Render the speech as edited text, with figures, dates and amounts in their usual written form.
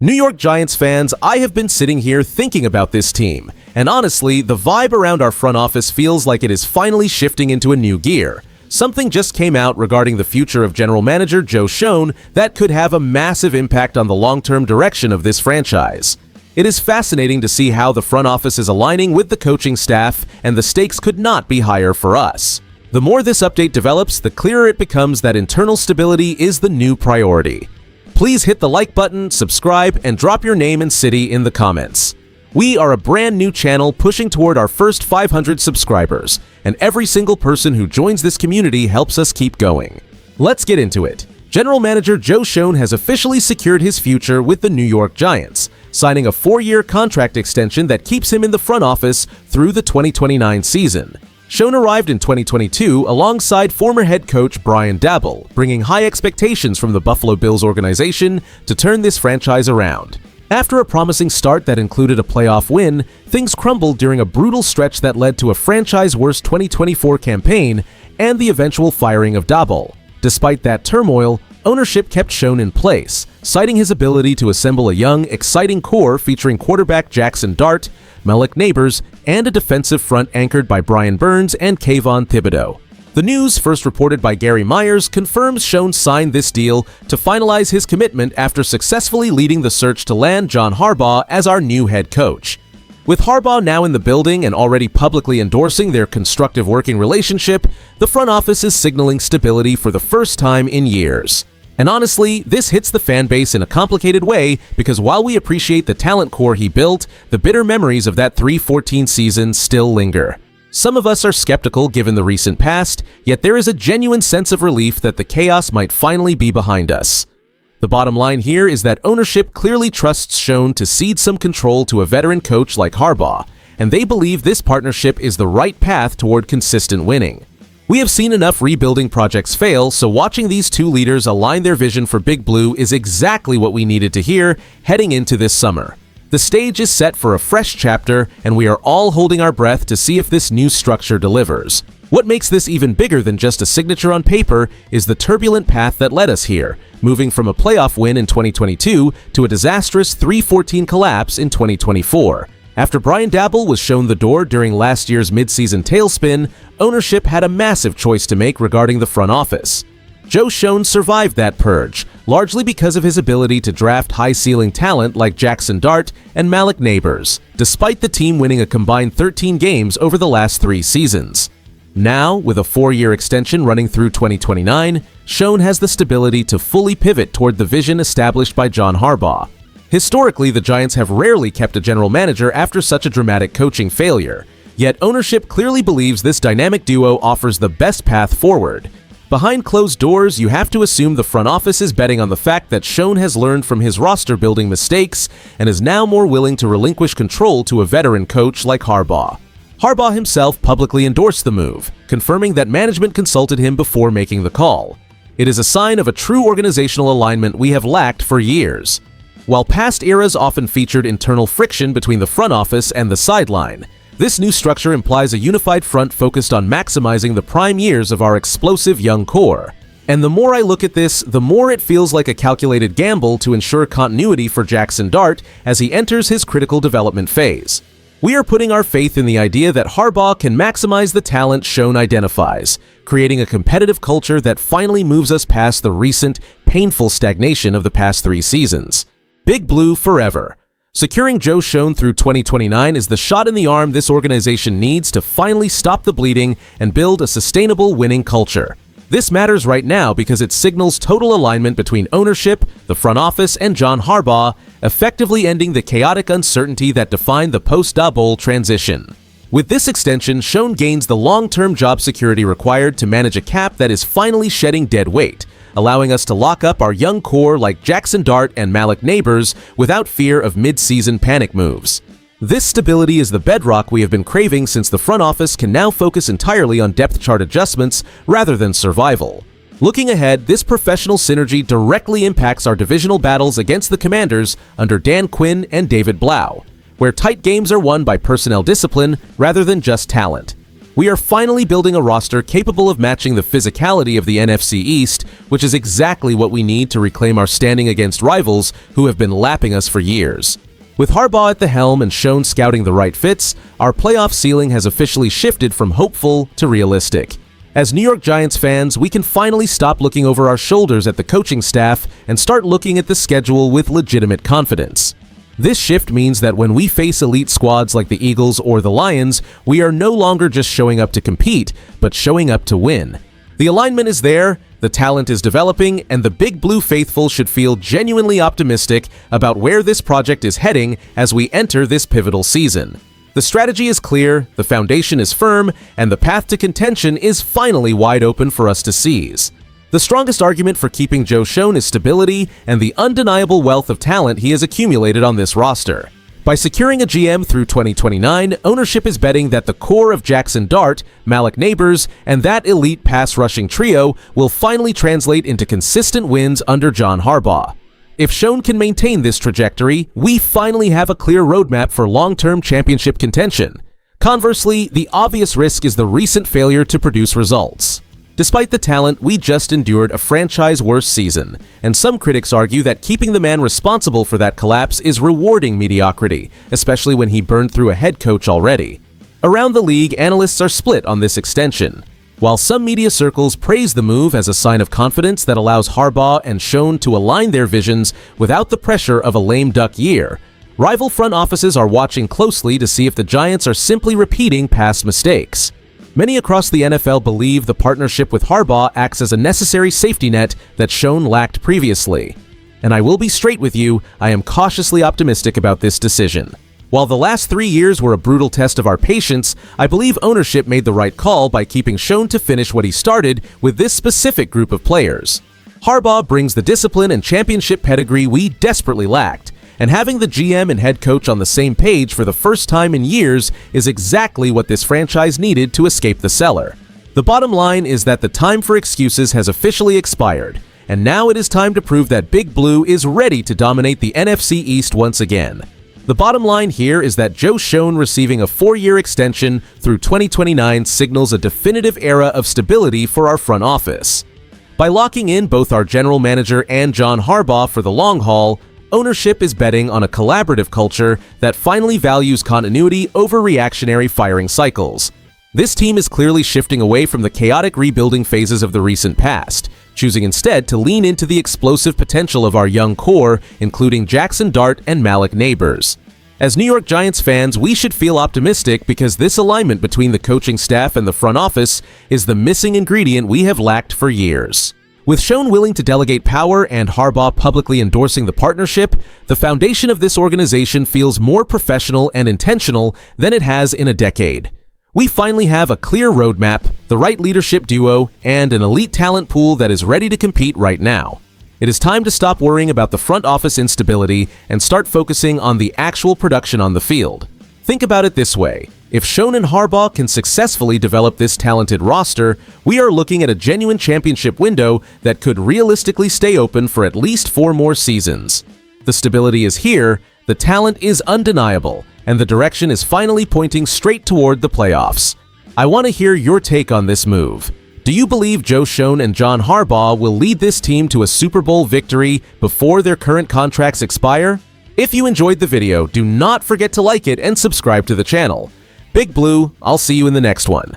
New York Giants fans, I have been sitting here thinking about this team, and honestly, the vibe around our front office feels like it is finally shifting into a new gear. Something just came out regarding the future of general manager Schoen that could have a massive impact on the long-term direction of this franchise. It is fascinating to see how the front office is aligning with the coaching staff, and the stakes could not be higher for us. The more this update develops, the clearer it becomes that internal stability is the new priority. Please hit the like button, subscribe, and drop your name and city in the comments. We are a brand new channel pushing toward our first 500 subscribers, and every single person who joins this community helps us keep going. Let's get into it. General Manager Schoen has officially secured his future with the New York Giants, signing a 4-year contract extension that keeps him in the front office through the 2029 season. Schoen arrived in 2022 alongside former head coach Brian Daboll, bringing high expectations from the Buffalo Bills organization to turn this franchise around. After a promising start that included a playoff win, things crumbled during a brutal stretch that led to a franchise-worst 2024 campaign and the eventual firing of Daboll. Despite that turmoil, ownership kept Schoen in place, citing his ability to assemble a young, exciting core featuring quarterback Jackson Dart, Malik Neighbors, and a defensive front anchored by Brian Burns and Kayvon Thibodeau. The news, first reported by Gary Myers, confirms Schoen signed this deal to finalize his commitment after successfully leading the search to land John Harbaugh as our new head coach. With Harbaugh now in the building and already publicly endorsing their constructive working relationship, the front office is signaling stability for the first time in years. And honestly, this hits the fan base in a complicated way because while we appreciate the talent core he built, the bitter memories of that 3-14 season still linger. Some of us are skeptical given the recent past, yet there is a genuine sense of relief that the chaos might finally be behind us. The bottom line here is that ownership clearly trusts Schoen to cede some control to a veteran coach like Harbaugh, and they believe this partnership is the right path toward consistent winning. We have seen enough rebuilding projects fail, so watching these two leaders align their vision for Big Blue is exactly what we needed to hear heading into this summer. The stage is set for a fresh chapter, and we are all holding our breath to see if this new structure delivers. What makes this even bigger than just a signature on paper is the turbulent path that led us here, moving from a playoff win in 2022 to a disastrous 3-14 collapse in 2024. After Brian Daboll was shown the door during last year's midseason tailspin, ownership had a massive choice to make regarding the front office. Schoen survived that purge, largely because of his ability to draft high-ceiling talent like Jackson Dart and Malik Neighbors, despite the team winning a combined 13 games over the last 3 seasons. Now, with a 4-year extension running through 2029, Schoen has the stability to fully pivot toward the vision established by John Harbaugh. Historically, the Giants have rarely kept a general manager after such a dramatic coaching failure, yet ownership clearly believes this dynamic duo offers the best path forward. Behind closed doors, you have to assume the front office is betting on the fact that Schoen has learned from his roster-building mistakes and is now more willing to relinquish control to a veteran coach like Harbaugh. Harbaugh himself publicly endorsed the move, confirming that management consulted him before making the call. It is a sign of a true organizational alignment we have lacked for years. While past eras often featured internal friction between the front office and the sideline, this new structure implies a unified front focused on maximizing the prime years of our explosive young core. And the more I look at this, the more it feels like a calculated gamble to ensure continuity for Jackson Dart as he enters his critical development phase. We are putting our faith in the idea that Harbaugh can maximize the talent Schoen identifies, creating a competitive culture that finally moves us past the recent, painful stagnation of the past 3 seasons. Big Blue forever. Securing Schoen through 2029 is the shot in the arm this organization needs to finally stop the bleeding and build a sustainable winning culture. This matters right now because it signals total alignment between ownership, the front office, and John Harbaugh, effectively ending the chaotic uncertainty that defined the post-Daboll transition. With this extension, Schoen gains the long-term job security required to manage a cap that is finally shedding dead weight, allowing us to lock up our young core like Jackson Dart and Malik Neighbors without fear of mid-season panic moves. This stability is the bedrock we have been craving since the front office can now focus entirely on depth chart adjustments rather than survival. Looking ahead, this professional synergy directly impacts our divisional battles against the Commanders under Dan Quinn and David Blau, where tight games are won by personnel discipline rather than just talent. We are finally building a roster capable of matching the physicality of the NFC East, which is exactly what we need to reclaim our standing against rivals who have been lapping us for years. With Harbaugh at the helm and Schoen scouting the right fits, our playoff ceiling has officially shifted from hopeful to realistic. As New York Giants fans, we can finally stop looking over our shoulders at the coaching staff and start looking at the schedule with legitimate confidence. This shift means that when we face elite squads like the Eagles or the Lions, we are no longer just showing up to compete, but showing up to win. The alignment is there, the talent is developing, and the Big Blue faithful should feel genuinely optimistic about where this project is heading as we enter this pivotal season. The strategy is clear, the foundation is firm, and the path to contention is finally wide open for us to seize. The strongest argument for keeping Joe Schoen is stability and the undeniable wealth of talent he has accumulated on this roster. By securing a GM through 2029, ownership is betting that the core of Jackson Dart, Malik Neighbors, and that elite pass-rushing trio will finally translate into consistent wins under John Harbaugh. If Schoen can maintain this trajectory, we finally have a clear roadmap for long-term championship contention. Conversely, the obvious risk is the recent failure to produce results. Despite the talent, we just endured a franchise-worst season, and some critics argue that keeping the man responsible for that collapse is rewarding mediocrity, especially when he burned through a head coach already. Around the league, analysts are split on this extension. While some media circles praise the move as a sign of confidence that allows Harbaugh and Schoen to align their visions without the pressure of a lame duck year, rival front offices are watching closely to see if the Giants are simply repeating past mistakes. Many across the NFL believe the partnership with Harbaugh acts as a necessary safety net that Schoen lacked previously. And I will be straight with you, I am cautiously optimistic about this decision. While the last 3 years were a brutal test of our patience, I believe ownership made the right call by keeping Schoen to finish what he started with this specific group of players. Harbaugh brings the discipline and championship pedigree we desperately lacked, and having the GM and head coach on the same page for the first time in years is exactly what this franchise needed to escape the cellar. The bottom line is that the time for excuses has officially expired, and now it is time to prove that Big Blue is ready to dominate the NFC East once again. The bottom line here is that Joe Schoen receiving a 4-year extension through 2029 signals a definitive era of stability for our front office. By locking in both our general manager and John Harbaugh for the long haul, ownership is betting on a collaborative culture that finally values continuity over reactionary firing cycles. This team is clearly shifting away from the chaotic rebuilding phases of the recent past, choosing instead to lean into the explosive potential of our young core, including Jackson Dart and Malik Neighbors. As New York Giants fans, we should feel optimistic because this alignment between the coaching staff and the front office is the missing ingredient we have lacked for years. With Schoen willing to delegate power and Harbaugh publicly endorsing the partnership, the foundation of this organization feels more professional and intentional than it has in a decade. We finally have a clear roadmap, the right leadership duo, and an elite talent pool that is ready to compete right now. It is time to stop worrying about the front office instability and start focusing on the actual production on the field. Think about it this way. If Schoen and Harbaugh can successfully develop this talented roster, we are looking at a genuine championship window that could realistically stay open for at least 4 more seasons. The stability is here, the talent is undeniable, and the direction is finally pointing straight toward the playoffs. I want to hear your take on this move. Do you believe Joe Schoen and John Harbaugh will lead this team to a Super Bowl victory before their current contracts expire? If you enjoyed the video, do not forget to like it and subscribe to the channel. Big Blue, I'll see you in the next one.